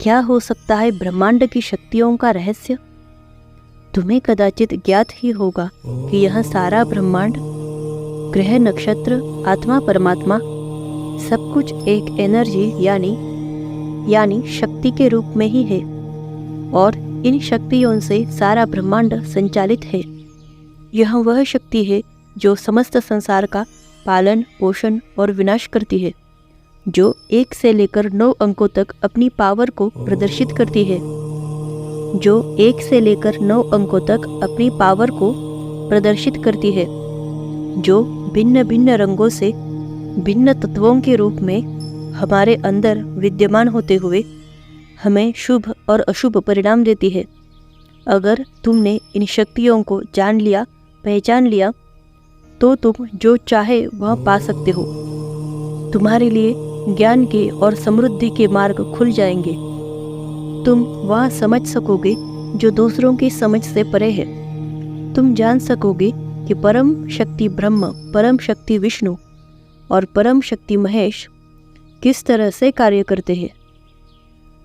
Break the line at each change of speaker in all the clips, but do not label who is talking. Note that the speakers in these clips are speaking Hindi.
क्या हो सकता है ब्रह्मांड की शक्तियों का रहस्य? तुम्हें कदाचित ज्ञात ही होगा कि यह सारा ब्रह्मांड, ग्रह, नक्षत्र, आत्मा, परमात्मा सब कुछ एक एनर्जी यानी शक्ति के रूप में ही है और इन शक्तियों से सारा ब्रह्मांड संचालित है। यह वह शक्ति है जो समस्त संसार का पालन, पोषण और विनाश करती है, जो 1 से लेकर 9 अंकों तक अपनी पावर को प्रदर्शित करती है, जो 1 से लेकर 9 अंकों तक अपनी पावर को प्रदर्शित करती है, जो भिन्न भिन्न रंगों से भिन्न तत्वों के रूप में हमारे अंदर विद्यमान होते हुए हमें शुभ और अशुभ परिणाम देती है। अगर तुमने इन शक्तियों को जान लिया, पहचान लिया, तो तुम जो चाहे वह पा सकते हो। तुम्हारे लिए ज्ञान के और समृद्धि के मार्ग खुल जाएंगे। तुम वह समझ सकोगे जो दूसरों की समझ से परे है। तुम जान सकोगे कि परम शक्ति ब्रह्म, परम शक्ति विष्णु और परम शक्ति महेश किस तरह से कार्य करते हैं।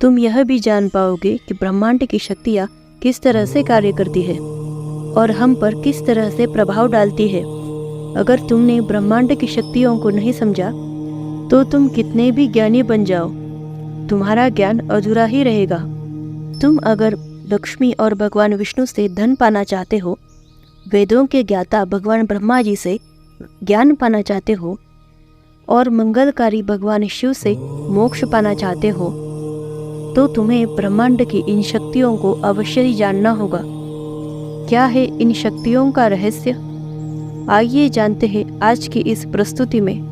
तुम यह भी जान पाओगे कि ब्रह्मांड की शक्तियाँ किस तरह से कार्य करती है और हम पर किस तरह से प्रभाव डालती है। अगर तुमने ब्रह्मांड की शक्तियों को नहीं समझा तो तुम कितने भी ज्ञानी बन जाओ, तुम्हारा ज्ञान अधूरा ही रहेगा। तुम अगर लक्ष्मी और भगवान विष्णु से धन पाना चाहते हो, वेदों के ज्ञाता भगवान ब्रह्मा जी से ज्ञान पाना चाहते हो और मंगलकारी भगवान शिव से मोक्ष पाना चाहते हो, तो तुम्हें ब्रह्मांड की इन शक्तियों को अवश्य ही जानना होगा। क्या है इन शक्तियों का रहस्य? आइए जानते हैं आज की इस प्रस्तुति में।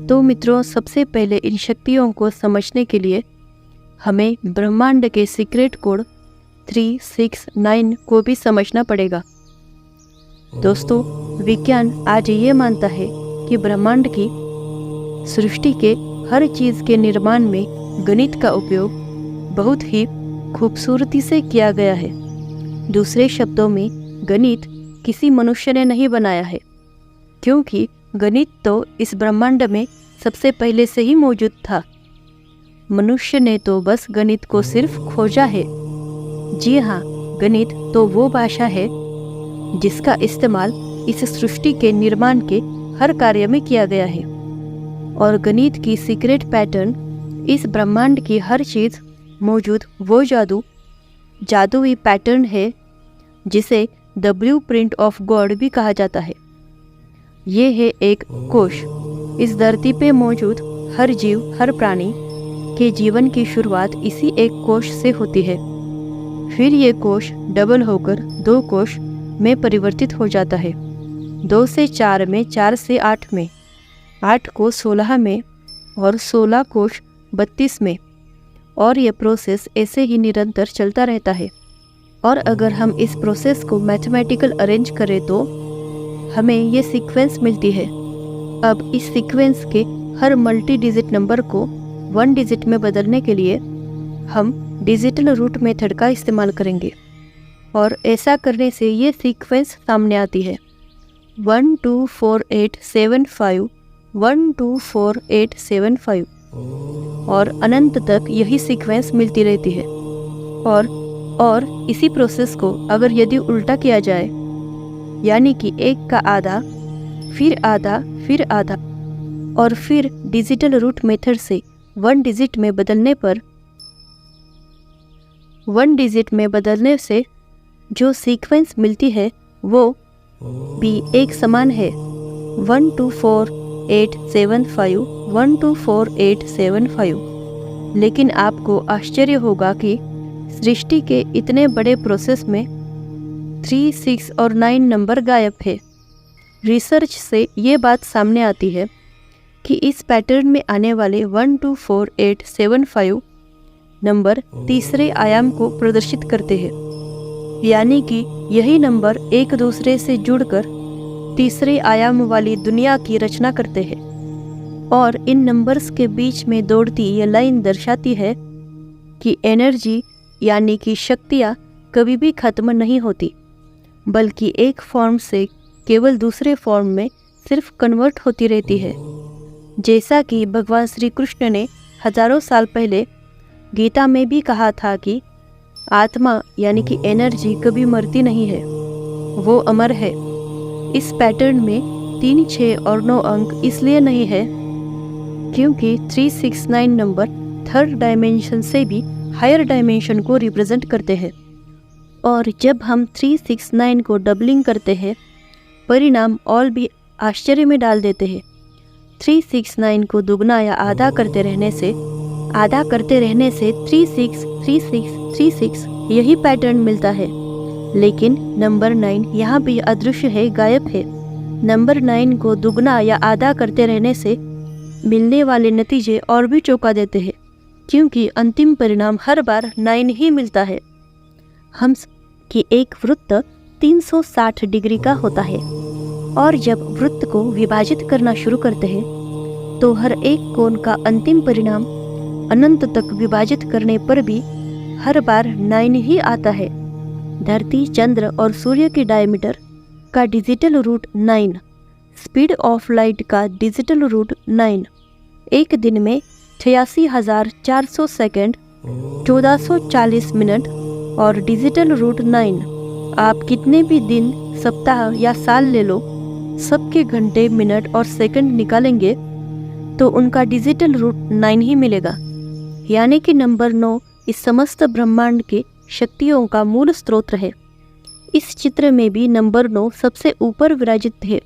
तो मित्रों, सबसे पहले इन शक्तियों को समझने के लिए हमें ब्रह्मांड के सीक्रेट कोड 369 को भी समझना पड़ेगा। दोस्तों, विज्ञान आज ये मानता है कि ब्रह्मांड की सृष्टि के हर चीज़ के निर्माण में गणित का उपयोग बहुत ही खूबसूरती से किया गया है। दूसरे शब्दों में, गणित किसी मनुष्य ने नहीं बनाया है, क्योंकि गणित तो इस ब्रह्मांड में सबसे पहले से ही मौजूद था। मनुष्य ने तो बस गणित को सिर्फ खोजा है। जी हाँ, गणित तो वो भाषा है जिसका इस्तेमाल इस सृष्टि के निर्माण के हर कार्य में किया गया है। और गणित की सीक्रेट पैटर्न इस ब्रह्मांड की हर चीज़ मौजूद वो जादुई पैटर्न है जिसे द ब्लूप्रिंट ऑफ गॉड भी कहा जाता है। ये है एक कोश। इस धरती पे मौजूद हर जीव, हर प्राणी के जीवन की शुरुआत इसी एक कोश से होती है। फिर ये कोश डबल होकर 2 कोश में परिवर्तित हो जाता है, 2 से 4 में, 4 से 8 में, 8 को 16 में और 16 कोश 32 में। और ये प्रोसेस ऐसे ही निरंतर चलता रहता है। और अगर हम इस प्रोसेस को मैथमेटिकल अरेंज करें तो हमें ये सीक्वेंस मिलती है। अब इस सीक्वेंस के हर मल्टी डिजिट नंबर को 1 डिजिट में बदलने के लिए हम डिजिटल रूट मेथड का इस्तेमाल करेंगे और ऐसा करने से ये सीक्वेंस सामने आती है 124875 124875 और अनंत तक यही सीक्वेंस मिलती रहती है। और इसी प्रोसेस को अगर यदि उल्टा किया जाए, यानी कि 1 का आधा, फिर आधा, फिर आधा और फिर डिजिटल रूट मेथड से 1 डिजिट में बदलने से जो सीक्वेंस मिलती है वो भी एक समान है 124875 124875। लेकिन आपको आश्चर्य होगा कि सृष्टि के इतने बड़े प्रोसेस में 3, 6 और 9 नंबर गायब है। रिसर्च से ये बात सामने आती है कि इस पैटर्न में आने वाले 124875 नंबर तीसरे आयाम को प्रदर्शित करते हैं, यानी कि यही नंबर एक दूसरे से जुड़कर तीसरे आयाम वाली दुनिया की रचना करते हैं। और इन नंबर्स के बीच में दौड़ती ये लाइन दर्शाती है कि एनर्जी यानी कि शक्तियाँ कभी भी खत्म नहीं होती, बल्कि एक फॉर्म से केवल दूसरे फॉर्म में सिर्फ कन्वर्ट होती रहती है। जैसा कि भगवान श्री कृष्ण ने हजारों साल पहले गीता में भी कहा था कि आत्मा यानी कि एनर्जी कभी मरती नहीं है, वो अमर है। इस पैटर्न में 3, 6 और 9 अंक इसलिए नहीं है क्योंकि 369 नंबर थर्ड डायमेंशन से भी हायर डायमेंशन को रिप्रेजेंट करते हैं। और जब हम 369 को डबलिंग करते हैं, परिणाम और भी आश्चर्य में डाल देते हैं। 369 को दुगना या आधा करते रहने से 36, 36, 36 यही पैटर्न मिलता है। लेकिन नंबर 9 यहाँ भी अदृश्य है, गायब है। नंबर 9 को दुगना या आधा करते रहने से मिलने वाले नतीजे और भी चौंका देते हैं, क्योंकि अंतिम परिणाम हर बार 9 ही मिलता है। हम कि एक वृत्त 360 डिग्री का होता है, और जब वृत्त को विभाजित करना शुरू करते हैं तो हर एक कोण का अंतिम परिणाम अनंत तक विभाजित करने पर भी हर बार 9 ही आता है। धरती, चंद्र और सूर्य की डायमीटर का digital root 9, speed of light का डिजिटल रूट 9, एक दिन में 86,400 सेकेंड, 1440 मिनट और डिजिटल रूट 9। आप कितने भी दिन, सप्ताह या साल ले लो, सबके घंटे, मिनट और सेकंड निकालेंगे तो उनका डिजिटल रूट 9 ही मिलेगा। यानी कि नंबर 9 इस समस्त ब्रह्मांड के शक्तियों का मूल स्रोत है। इस चित्र में भी नंबर 9 सबसे ऊपर विराजित है,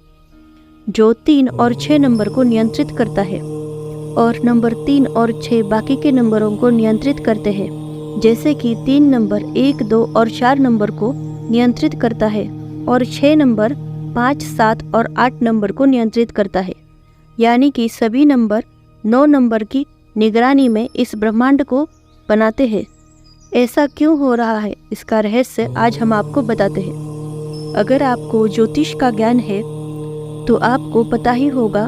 जो 3 और 6 नंबर को नियंत्रित करता है, और नंबर 3 और 6 बाकी के नंबरों को नियंत्रित करते हैं। जैसे कि 3 नंबर 1, 2 और 4 नंबर को नियंत्रित करता है, और 6 नंबर 5, 7 और 8 नंबर को नियंत्रित करता है। यानी कि सभी नंबर 9 नंबर की निगरानी में इस ब्रह्मांड को बनाते हैं। ऐसा क्यों हो रहा है, इसका रहस्य आज हम आपको बताते हैं। अगर आपको ज्योतिष का ज्ञान है तो आपको पता ही होगा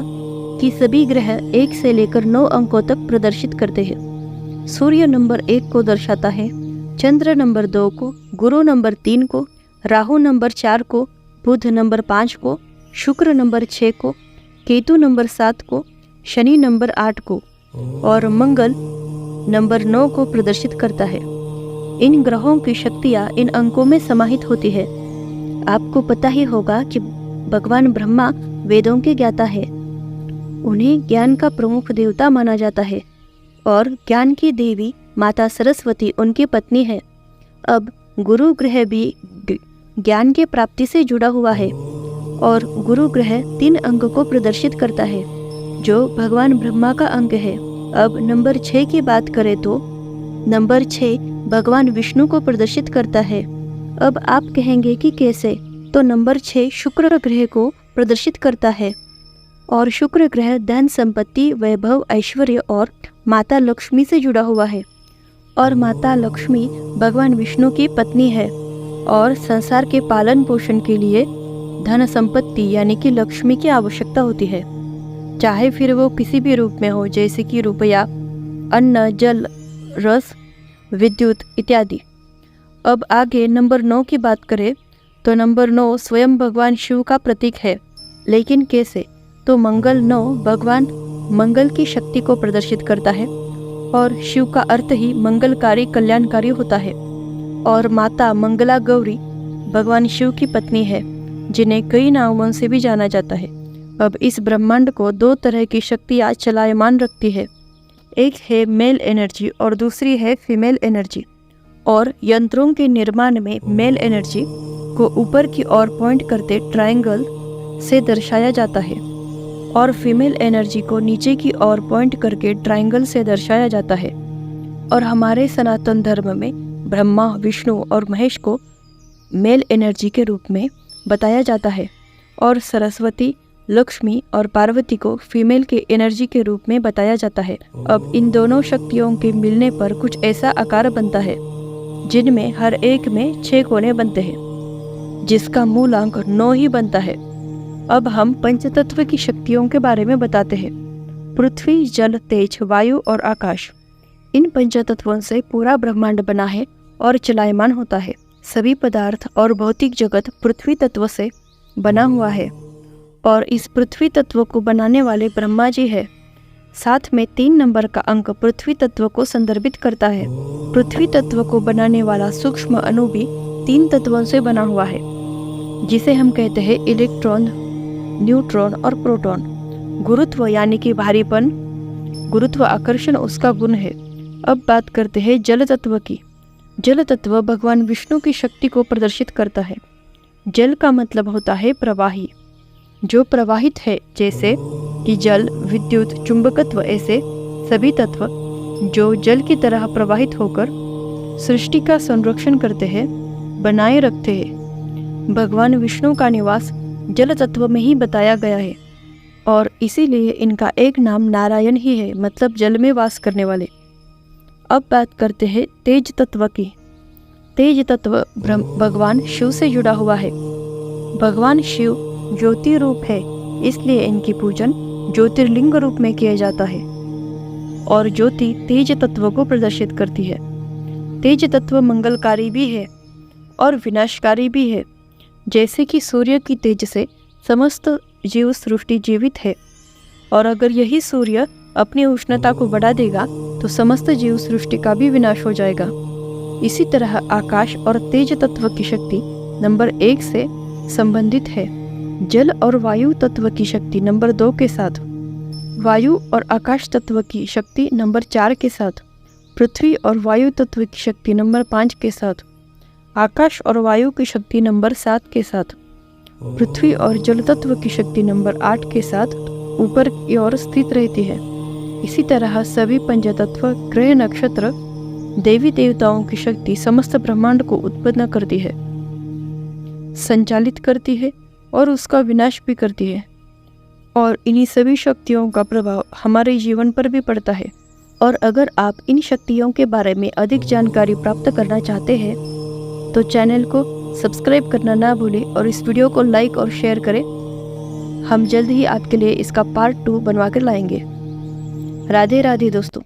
कि सभी ग्रह 1 से लेकर 9 अंकों तक प्रदर्शित करते हैं। सूर्य नंबर 1 को दर्शाता है, चंद्र नंबर 2 को, गुरु नंबर 3 को, राहु नंबर 4 को, बुध नंबर 5 को, शुक्र नंबर 6 को, केतु नंबर 7 को, शनि नंबर 8 को और मंगल नंबर 9 को प्रदर्शित करता है। इन ग्रहों की शक्तियाँ इन अंकों में समाहित होती है। आपको पता ही होगा कि भगवान ब्रह्मा वेदों के ज्ञाता है। उन्हें ज्ञान का प्रमुख देवता माना जाता है, और ज्ञान की देवी माता सरस्वती उनकी पत्नी है। अब गुरु ग्रह भी ज्ञान के प्राप्ति से जुड़ा हुआ है, और गुरु ग्रह 3 अंक को प्रदर्शित करता है, जो भगवान ब्रह्मा का अंक है। अब नंबर 6 की बात करें तो नंबर 6 भगवान विष्णु को प्रदर्शित करता है। अब आप कहेंगे कि कैसे? तो नंबर 6 शुक्र ग्रह को प्रदर्शित करता है, और शुक्र ग्रह धन, संपत्ति, वैभव, ऐश्वर्य और माता लक्ष्मी से जुड़ा हुआ है। और माता लक्ष्मी भगवान विष्णु की पत्नी है, और संसार के पालन पोषण के लिए धन संपत्ति यानी कि लक्ष्मी की आवश्यकता होती है, चाहे फिर वो किसी भी रूप में हो, जैसे कि रुपया, अन्न, जल, रस, विद्युत इत्यादि। अब आगे नंबर 9 की बात करें तो नंबर 9 स्वयं भगवान शिव का प्रतीक है। लेकिन कैसे? तो मंगल 9 भगवान मंगल की शक्ति को प्रदर्शित करता है, और शिव का अर्थ ही मंगलकारी, कल्याणकारी होता है। और माता मंगला गौरी भगवान शिव की पत्नी है, जिन्हें कई नामों से भी जाना जाता है। अब इस ब्रह्मांड को 2 तरह की शक्तियाँ चलायमान रखती है, एक है मेल एनर्जी और दूसरी है फीमेल एनर्जी। और यंत्रों के निर्माण में मेल एनर्जी को ऊपर की ओर पॉइंट करते ट्रायंगल से दर्शाया जाता है, और फीमेल एनर्जी को नीचे की ओर पॉइंट करके ट्रायंगल से दर्शाया जाता है। और हमारे सनातन धर्म में ब्रह्मा, विष्णु और महेश को मेल एनर्जी के रूप में बताया जाता है, और सरस्वती, लक्ष्मी और पार्वती को फीमेल के एनर्जी के रूप में बताया जाता है। अब इन दोनों शक्तियों के मिलने पर कुछ ऐसा आकार बनता है जिनमें हर एक में 6 कोने बनते हैं, जिसका मूलांक 9 ही बनता है। अब हम पंचतत्व की शक्तियों के बारे में बताते हैं। पृथ्वी, जल, तेज, वायु और आकाश, इन पंचतत्वों से पूरा ब्रह्मांड बना है और चलायमान होता है। सभी पदार्थ और भौतिक जगत पृथ्वी तत्व से बना हुआ है, और इस पृथ्वी तत्व को बनाने वाले ब्रह्मा जी है। साथ में 3 नंबर का अंक पृथ्वी तत्व को संदर्भित करता है। पृथ्वी तत्व को बनाने वाला सूक्ष्म अणु भी 3 तत्वों से बना हुआ है, जिसे हम कहते हैं इलेक्ट्रॉन, न्यूट्रॉन और प्रोटॉन। गुरुत्व यानी कि भारीपन, गुरुत्व आकर्षण उसका गुण है। अब बात करते हैं जल तत्व की। जल तत्व भगवान विष्णु की शक्ति को प्रदर्शित करता है। जल का मतलब होता है प्रवाही, जो प्रवाहित है, जैसे कि जल, विद्युत, चुंबकत्व, ऐसे सभी तत्व जो जल की तरह प्रवाहित होकर सृष्टि का संरक्षण करते हैं, बनाए रखते हैं। भगवान विष्णु का निवास जल तत्व में ही बताया गया है और इसीलिए इनका एक नाम नारायण ही है, मतलब जल में वास करने वाले। अब बात करते हैं तेज तत्व की। तेज तत्व भगवान शिव से जुड़ा हुआ है। भगवान शिव ज्योति रूप है, इसलिए इनकी पूजन ज्योतिर्लिंग रूप में किया जाता है और ज्योति तेज तत्व को प्रदर्शित करती है। तेज तत्व मंगलकारी भी है और विनाशकारी भी है। जैसे कि सूर्य की तेज से समस्त जीव सृष्टि जीवित है और अगर यही सूर्य अपनी उष्णता को बढ़ा देगा तो समस्त जीव सृष्टि का भी विनाश हो जाएगा। इसी तरह आकाश और तेज तत्व की शक्ति नंबर 1 से संबंधित है, जल और वायु तत्व की शक्ति नंबर 2 के साथ, वायु और आकाश तत्व की शक्ति नंबर 4 के साथ, पृथ्वी और वायु तत्व की शक्ति नंबर 5 के साथ, आकाश और वायु की शक्ति नंबर 7 के साथ, पृथ्वी और जल तत्व की शक्ति नंबर 8 के साथ ऊपर की ओर स्थित रहती है। इसी तरह सभी पंचतत्व, ग्रह, नक्षत्र, देवी देवताओं की शक्ति समस्त ब्रह्मांड को उत्पन्न करती है, संचालित करती है और उसका विनाश भी करती है। और इन्हीं सभी शक्तियों का प्रभाव हमारे जीवन पर भी पड़ता है। और अगर आप इन शक्तियों के बारे में अधिक जानकारी प्राप्त करना चाहते हैं तो चैनल को सब्सक्राइब करना ना भूलें और इस वीडियो को लाइक और शेयर करें। हम जल्द ही आपके लिए इसका पार्ट 2 बनवा कर लाएंगे। राधे राधे दोस्तों।